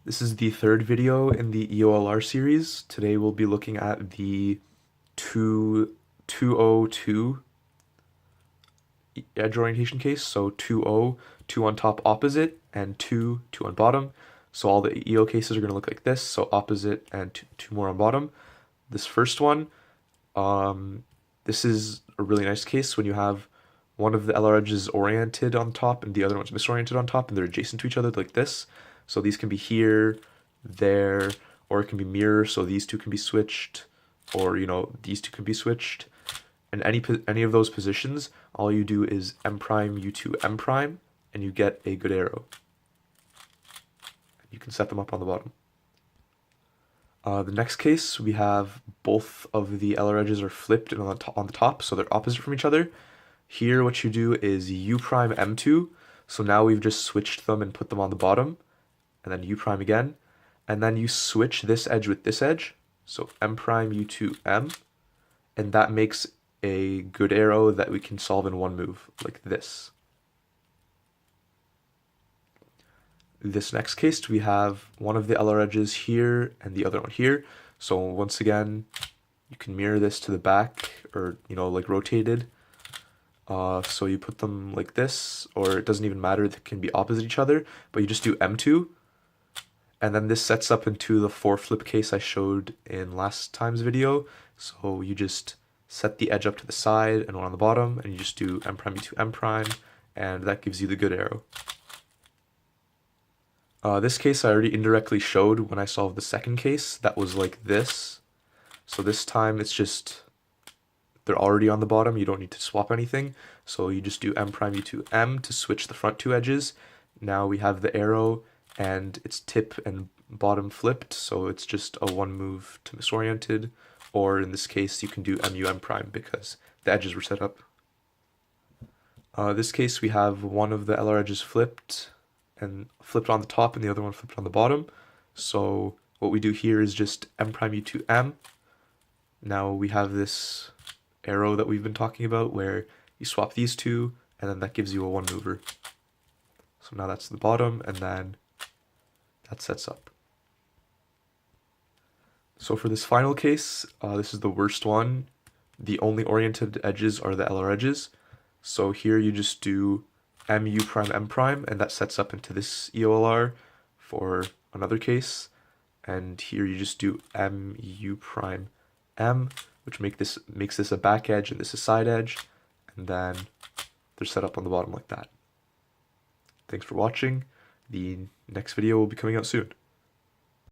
This is the third video in the EOLR series. Today we'll be looking at the 202 edge orientation case. So 2 2 on top opposite, and 2 on bottom. So all the EO cases are going to look like this. So opposite and two more on bottom. This first one, this is a really nice case when you have one of the LR edges oriented on top and the other one's misoriented on top, and they're adjacent to each other like this. So these can be here, there, or it can be mirror, so these two can be switched, or these two can be switched. And any of those positions, all you do is M prime U2 M prime, and you get a good arrow. You can set them up on the bottom. The next case, we have both of the LR edges are flipped and on the top, so they're opposite from each other. Here, what you do is U prime M2, so now we've just switched them and put them on the bottom, and then U prime again, and then you switch this edge with this edge, so M prime U2 M, and that makes a good arrow that we can solve in one move, like this. This next case, we have one of the LR edges here and the other one here. So once again, you can mirror this to the back, or like rotated. So you put them like this, or it doesn't even matter, they can be opposite each other, but you just do M2, and then this sets up into the 4 flip case I showed in last time's video. So you just set the edge up to the side and one on the bottom, and you just do M prime U2 M prime, and that gives you the good arrow. This case I already indirectly showed when I solved the second case. That was like this. So this time it's just, they're already on the bottom, you don't need to swap anything. So you just do M prime U2 M to switch the front two edges. Now we have the arrow, and it's tip and bottom flipped, so it's just a one move to misoriented, or in this case you can do MU M prime because the edges were set up. This case we have one of the LR edges flipped on the top and the other one flipped on the bottom. So what we do here is just M prime U2 M. Now we have this arrow that we've been talking about where you swap these two, and then that gives you a one mover. So now that's the bottom, and then that sets up. So for this final case, this is the worst one. The only oriented edges are the LR edges. So here you just do MU prime M prime, and that sets up into this EOLR for another case. And here you just do MU prime M, which makes this a back edge and this a side edge, and then they're set up on the bottom like that. Thanks for watching. The next video will be coming out soon.